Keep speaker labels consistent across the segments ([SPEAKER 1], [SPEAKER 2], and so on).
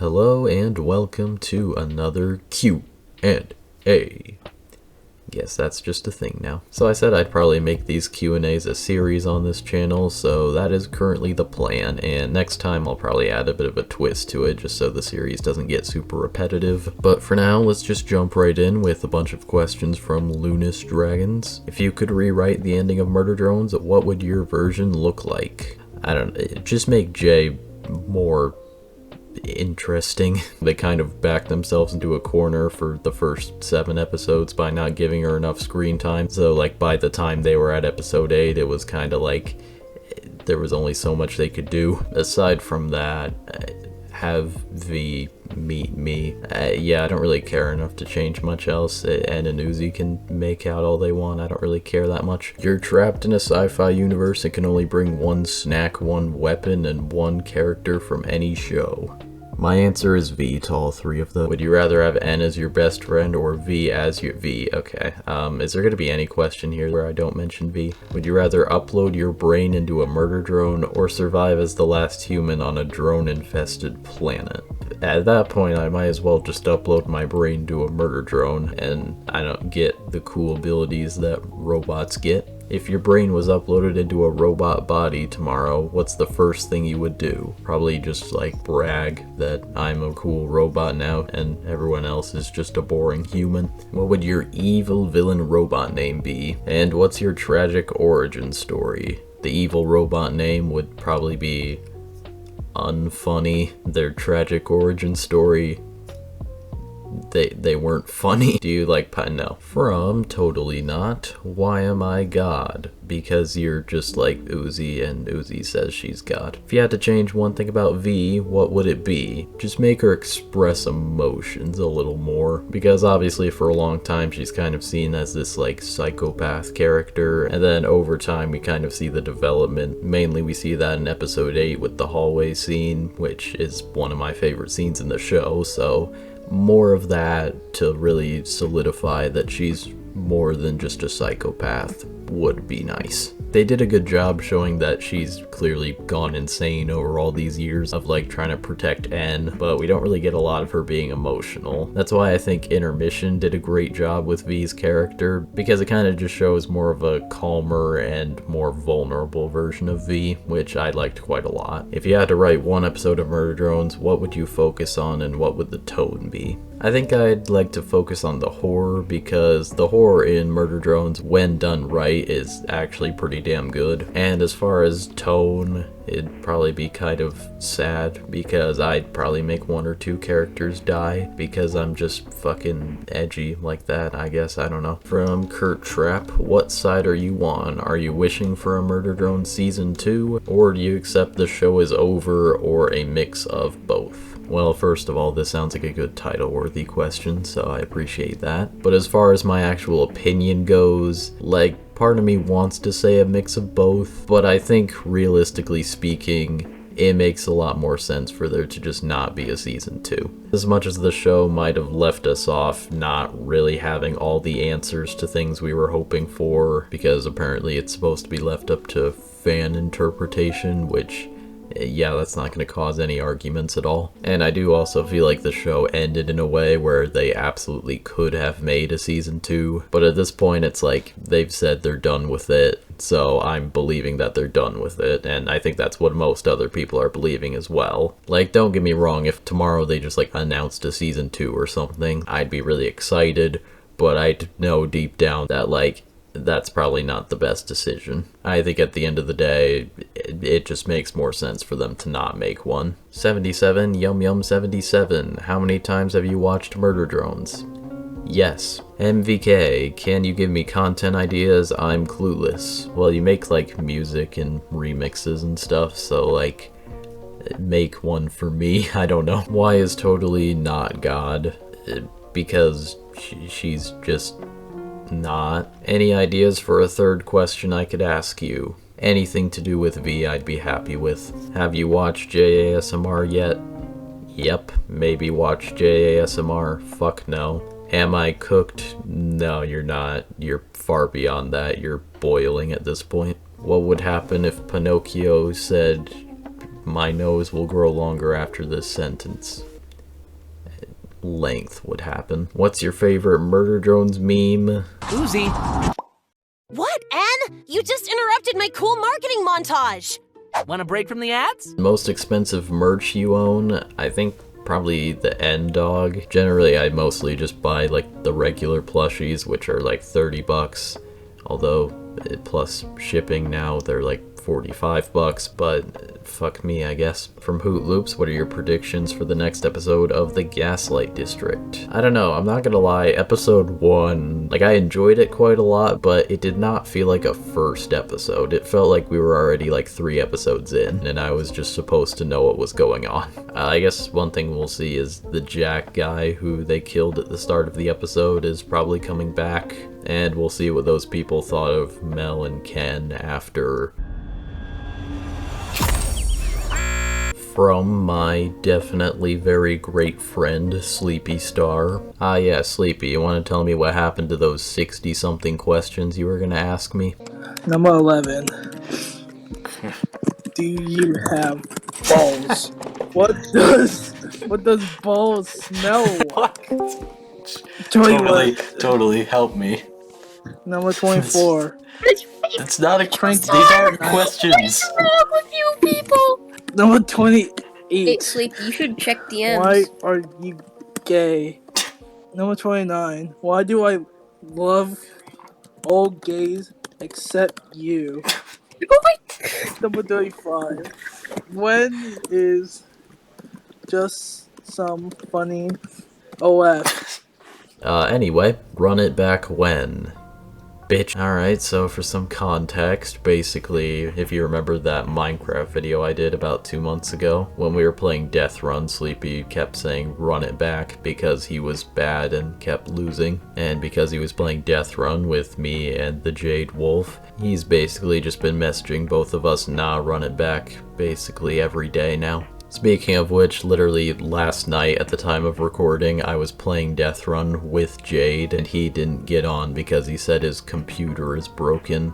[SPEAKER 1] Hello and welcome to another Q&A. Yes, that's just a thing now. So I said I'd probably make these Q&As a series on this channel, so that is currently the plan, and next time I'll probably add a bit of a twist to it just so the series doesn't get super repetitive. But for now, let's just jump right in with a bunch of questions from Lunas Dragons. If you could rewrite the ending of Murder Drones, what would your version look like? I don't know, just make Jay more interesting. They kind of backed themselves into a corner for the first 7 episodes by not giving her enough screen time. So like by the time they were at episode 8, it was kind of like there was only so much they could do. Aside from that, have V meet me. Yeah, I don't really care enough to change much else, and an Uzi can make out all they want. I don't really care that much. You're trapped in a sci-fi universe and can only bring one snack, one weapon, and one character from any show. My answer is V to all 3 of them. Would you rather have N as your best friend or V as your V? Okay. Is there going to be any question here where I don't mention V? Would you rather upload your brain into a murder drone or survive as the last human on a drone-infested planet? At that point, I might as well just upload my brain to a murder drone, and I don't get the cool abilities that robots get. If your brain was uploaded into a robot body tomorrow, what's the first thing you would do? Probably just like brag that I'm a cool robot now and everyone else is just a boring human. What would your evil villain robot name be? And what's your tragic origin story? The evil robot name would probably be unfunny. Their tragic origin story, they weren't funny. Do you like no? From Totally Not. Why am I God? Because you're just like Uzi and Uzi says she's God. If you had to change one thing about V, what would it be? Just make her express emotions a little more, because obviously for a long time she's kind of seen as this like psychopath character, and then over time we kind of see the development. Mainly we see that in episode 8 with the hallway scene, which is one of my favorite scenes in the show, so more of that to really solidify that she's more than just a psychopath would be nice. They did a good job showing that she's clearly gone insane over all these years of like trying to protect N, but we don't really get a lot of her being emotional. That's why I think Intermission did a great job with V's character, because it kind of just shows more of a calmer and more vulnerable version of V, which I liked quite a lot. If you had to write one episode of Murder Drones, what would you focus on and what would the tone be? I think I'd like to focus on the horror, because the horror in Murder Drones, when done right, is actually pretty damn good. And as far as tone, it'd probably be kind of sad, because I'd probably make 1 or 2 characters die, because I'm just fucking edgy like that, I guess. I don't know. From Kurt Trapp, what side are you on? Are you wishing for a Murder Drone Season 2, or do you accept the show is over, or a mix of both? Well, first of all, this sounds like a good title-worthy question, so I appreciate that. But as far as my actual opinion goes, like, part of me wants to say a mix of both, but I think, realistically speaking, it makes a lot more sense for there to just not be a season 2. As much as the show might have left us off not really having all the answers to things we were hoping for, because apparently it's supposed to be left up to fan interpretation, which, yeah, that's not going to cause any arguments at all. And I do also feel like the show ended in a way where they absolutely could have made a season 2, but at this point it's like they've said they're done with it, so I'm believing that they're done with it, and I think that's what most other people are believing as well. Like, don't get me wrong, if tomorrow they just like announced a season 2 or something, I'd be really excited, but I'd know deep down that like that's probably not the best decision. I think at the end of the day, it just makes more sense for them to not make one. 77, Yum Yum 77, how many times have you watched Murder Drones? Yes. MVK, can you give me content ideas? I'm clueless. Well, you make like music and remixes and stuff, so like, make one for me. I don't know. Why is Totally Not God? Because she's just not. Any ideas for a third question I could ask you? Anything to do with V I'd be happy with. Have you watched JASMR yet? Yep. Maybe watch JASMR. Fuck no. Am I cooked? No, you're not. You're far beyond that. You're boiling at this point. What would happen if Pinocchio said, "My nose will grow longer after this sentence"? length would happen. What's your favorite Murder Drones meme?
[SPEAKER 2] Uzi.
[SPEAKER 3] What, Ann? You just interrupted my cool marketing montage!
[SPEAKER 2] Want a break from the ads?
[SPEAKER 1] Most expensive merch you own? I think probably the N Dog. Generally, I mostly just buy like the regular plushies, which are like 30 bucks. Although, plus shipping now, they're like 45 bucks, but fuck me, I guess. From Hoot Loops, what are your predictions for the next episode of the Gaslight District? I don't know, I'm not gonna lie, episode 1, like I enjoyed it quite a lot, but it did not feel like a first episode. It felt like we were already like 3 episodes in, and I was just supposed to know what was going on. I guess one thing we'll see is the Jack guy who they killed at the start of the episode is probably coming back, and we'll see what those people thought of Mel and Ken after. From my definitely very great friend, Sleepy Star. Ah yeah, Sleepy, you want to tell me what happened to those 60-something questions you were going to ask me?
[SPEAKER 4] Number 11. Do you have balls? What does balls smell like?
[SPEAKER 5] Totally, help me.
[SPEAKER 4] Number 24.
[SPEAKER 5] That's not a question. These aren't questions.
[SPEAKER 6] What's wrong with you people?
[SPEAKER 4] Number 28.
[SPEAKER 6] Hey, Sleep, you should check DMs.
[SPEAKER 4] Why are you gay? Number 29. Why do I love all gays except you?
[SPEAKER 6] What?
[SPEAKER 4] Number 35. When is just some funny OF?
[SPEAKER 1] Anyway, run it back when? Bitch. Alright, so for some context, basically, if you remember that Minecraft video I did about 2 months ago, when we were playing Death Run, Sleepy kept saying run it back because he was bad and kept losing, and because he was playing Death Run with me and the Jade Wolf, he's basically just been messaging both of us, nah, run it back, basically every day now. Speaking of which, literally last night at the time of recording, I was playing Death Run with Jade, and he didn't get on because he said his computer is broken.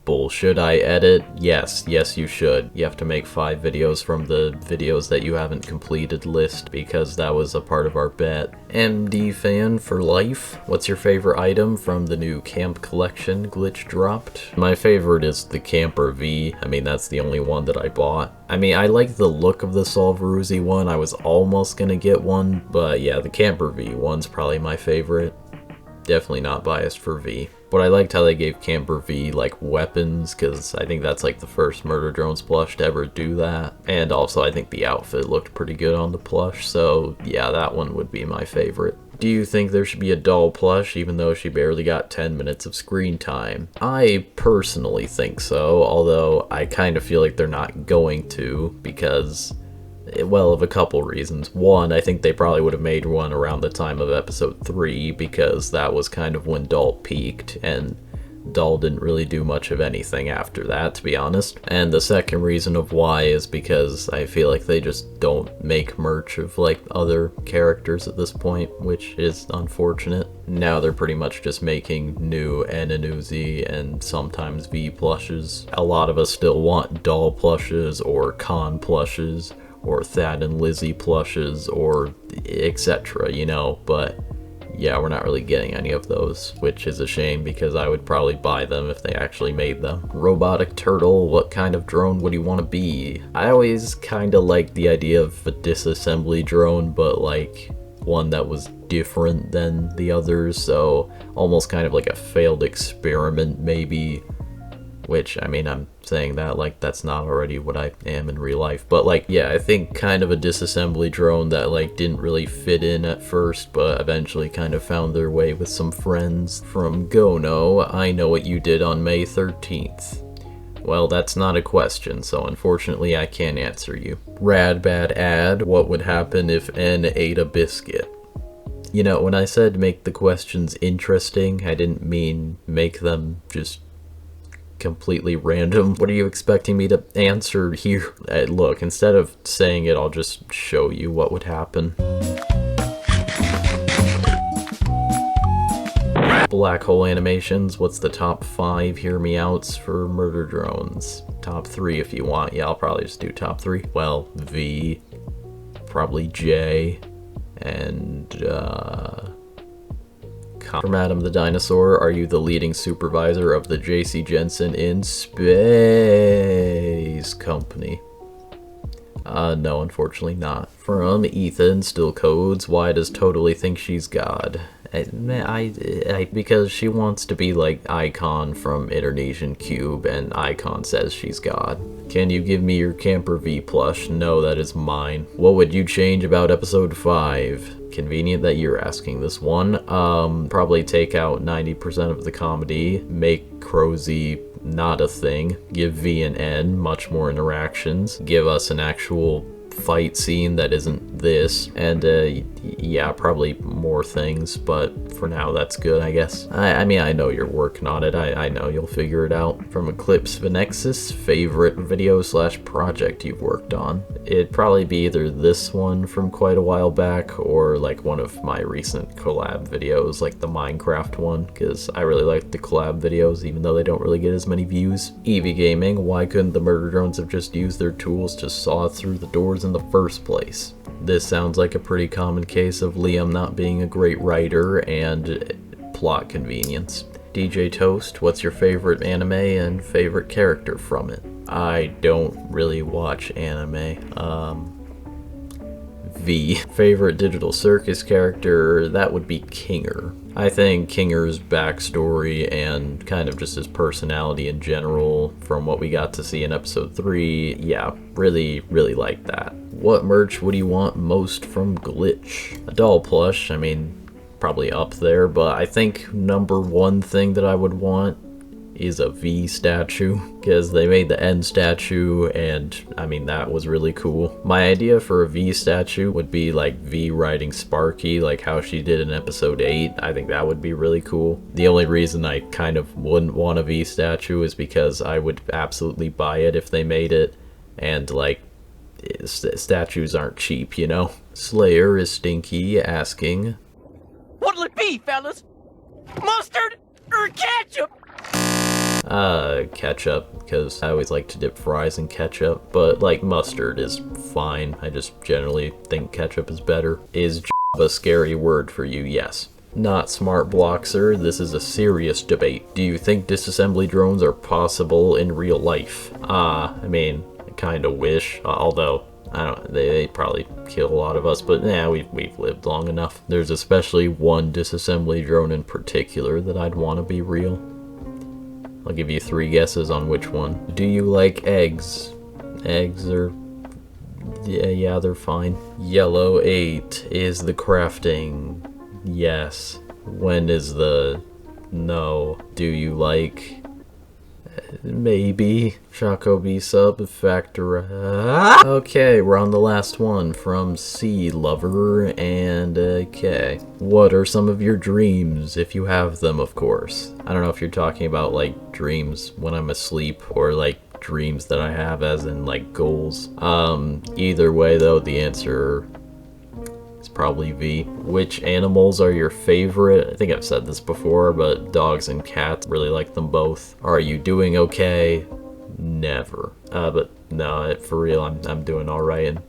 [SPEAKER 1] Bull. Should I edit? Yes you should. You have to make 5 videos from the videos that you haven't completed list because that was a part of our bet. MD fan for life. What's your favorite item from the new camp collection glitch dropped? My favorite is the Camper V. I mean, that's the only one that I bought. I mean, I like the look of the Solveruzi one. I was almost gonna get one, but yeah, the Camper V one's probably my favorite. Definitely not biased for V. But I liked how they gave Camper V like weapons, because I think that's like the first Murder Drones plush to ever do that. And also I think the outfit looked pretty good on the plush, so yeah, that one would be my favorite. Do you think there should be a doll plush even though she barely got 10 minutes of screen time? I personally think so, although I kind of feel like they're not going to because, well, of a couple reasons. One, I think they probably would have made one around the time of episode 3 because that was kind of when Doll peaked, and Doll didn't really do much of anything after that, to be honest. And the second reason of why is because I feel like they just don't make merch of like other characters at this point, which is unfortunate. Now they're pretty much just making new N and Uzi and sometimes V plushes. A lot of us still want Doll plushes or Con plushes, or Thad and Lizzie plushes, or etc, you know, but yeah, we're not really getting any of those, which is a shame because I would probably buy them if they actually made them. Robotic Turtle, what kind of drone would you want to be? I always kind of liked the idea of a disassembly drone, but like one that was different than the others, so almost kind of like a failed experiment maybe. Which, I mean, I'm saying that like that's not already what I am in real life. But like, yeah, I think kind of a disassembly drone that like didn't really fit in at first, but eventually kind of found their way with some friends. From Gono, I know what you did on May 13th. Well, that's not a question, so unfortunately I can't answer you. Rad Bad Ad, what would happen if N ate a biscuit? You know, when I said make the questions interesting, I didn't mean make them just completely random. What are you expecting me to answer here? Look, instead of saying it, I'll just show you what would happen. Black hole animations, what's the top 5 hear me outs for Murder Drones? Top 3 if you want. Yeah, I'll probably just do top 3. Well, V, probably J, And, from Adam the Dinosaur, are you the leading supervisor of the J.C. Jensen in Space Company? No, unfortunately not. From Ethan, still codes, why does Totally think she's God? Because she wants to be like Icon from Indonesian Cube, and Icon says she's God. Can you give me your Camper V plush? No, that is mine. What would you change about episode 5? Convenient that you're asking this one. Probably take out 90% of the comedy, make Crozy not a thing, give V and N much more interactions, give us an actual fight scene that isn't this, and yeah, probably more things, but for now that's good, I guess. I mean, I know you're working on it. I know you'll figure it out. From Eclipse Venexus, favorite video slash project you've worked on? It'd probably be either this one from quite a while back, or like one of my recent collab videos, like the Minecraft one, because I really like the collab videos, even though they don't really get as many views. Eevee Gaming, why couldn't the murder drones have just used their tools to saw through the doors in the first place? This sounds like a pretty common case of Liam not being a great writer and plot convenience. DJ Toast, what's your favorite anime and favorite character from it? I don't really watch anime. V. Favorite Digital Circus character, that would be Kinger. I think Kinger's backstory and kind of just his personality in general, from what we got to see in episode 3, yeah, really like that. What merch would you want most from Glitch? A doll plush, I mean, probably up there, but I think number one thing that I would want is a V statue, because they made the N statue, and I mean, that was really cool. My idea for a V statue would be like V riding Sparky, like how she did in episode 8. I think that would be really cool. The only reason I kind of wouldn't want a V statue is because I would absolutely buy it if they made it, and like, statues aren't cheap, you know? Slayer is Stinky asking,
[SPEAKER 2] What'll it be, fellas? Mustard or ketchup?
[SPEAKER 1] Ketchup, because I always like to dip fries in ketchup, but like mustard is fine. I just generally think ketchup is better. Is a scary word for you? Yes. Not Smart Bloxer, this is a serious debate. Do you think disassembly drones are possible in real life? I mean, I kinda wish, although I don't. They probably kill a lot of us, but yeah, we've lived long enough. There's especially one disassembly drone in particular that I'd want to be real. I'll give you 3 guesses on which one. Do you like eggs? Eggs are... yeah, they're fine. Yellow 8 is the crafting. Yes. When is the... no. Do you like... maybe. Choco B sub factor. Okay, we're on the last one from C Lover and K. What are some of your dreams, if you have them, of course? I don't know if you're talking about like dreams when I'm asleep or like dreams that I have as in like goals. Either way though, the answer is probably V. Which animals are your favorite? I think I've said this before, but dogs and cats, really like them both. Are you doing okay? Never. But no, for real, I'm doing alright, and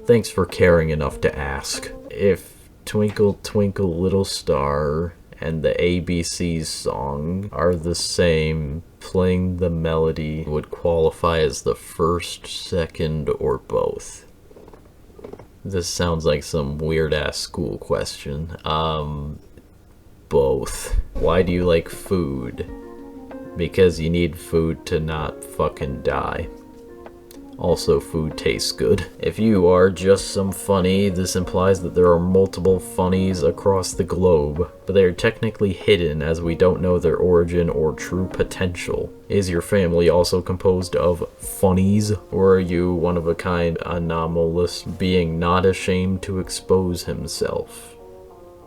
[SPEAKER 1] thanks for caring enough to ask. If Twinkle Twinkle Little Star and the ABC's song are the same, playing the melody would qualify as the first, second, or both. This sounds like some weird-ass school question. Both. Why do you like food? Because you need food to not fucking die. Also, food tastes good. If you are just some funny, this implies that there are multiple funnies across the globe, but they are technically hidden as we don't know their origin or true potential. Is your family also composed of funnies, or are you one of a kind, anomalous being not ashamed to expose himself?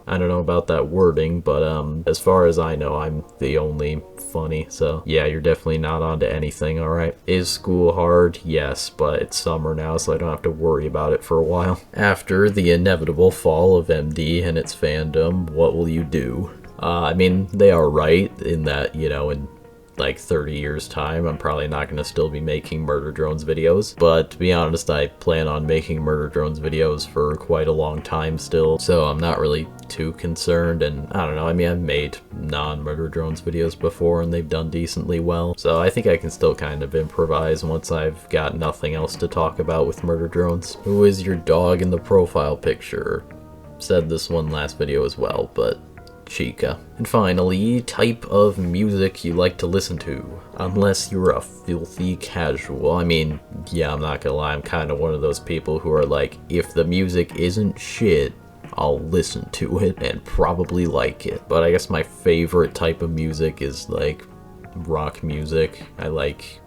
[SPEAKER 1] I don't know about that wording, but as far as I know, I'm the only funny, so yeah, you're definitely not onto anything, alright? Is school hard? Yes, but it's summer now, so I don't have to worry about it for a while. After the inevitable fall of MD and its fandom, what will you do? I mean, they are right in that, you know, in like 30 years time, I'm probably not going to still be making Murder Drones videos, but to be honest, I plan on making Murder Drones videos for quite a long time still, so I'm not really too concerned. And I don't know, I mean, I've made non-Murder Drones videos before and they've done decently well, so I think I can still kind of improvise once I've got nothing else to talk about with Murder Drones. Who is your dog in the profile picture? Said this one last video as well, but Chica. And finally, type of music you like to listen to. Unless you're a filthy casual. I mean, yeah, I'm not gonna lie, I'm kind of one of those people who are like, if the music isn't shit, I'll listen to it and probably like it. But I guess my favorite type of music is like rock music. I like,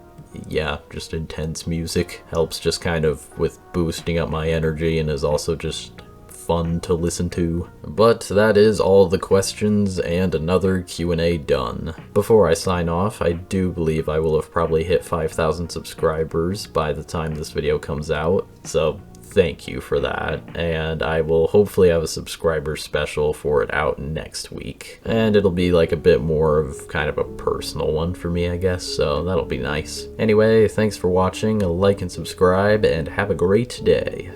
[SPEAKER 1] yeah, just intense music. Helps just kind of with boosting up my energy and is also just fun to listen to. But that is all the questions and another Q&A done. Before I sign off, I do believe I will have probably hit 5,000 subscribers by the time this video comes out, so thank you for that, and I will hopefully have a subscriber special for it out next week. And it'll be like a bit more of kind of a personal one for me, I guess, so that'll be nice. Anyway, thanks for watching, like and subscribe, and have a great day.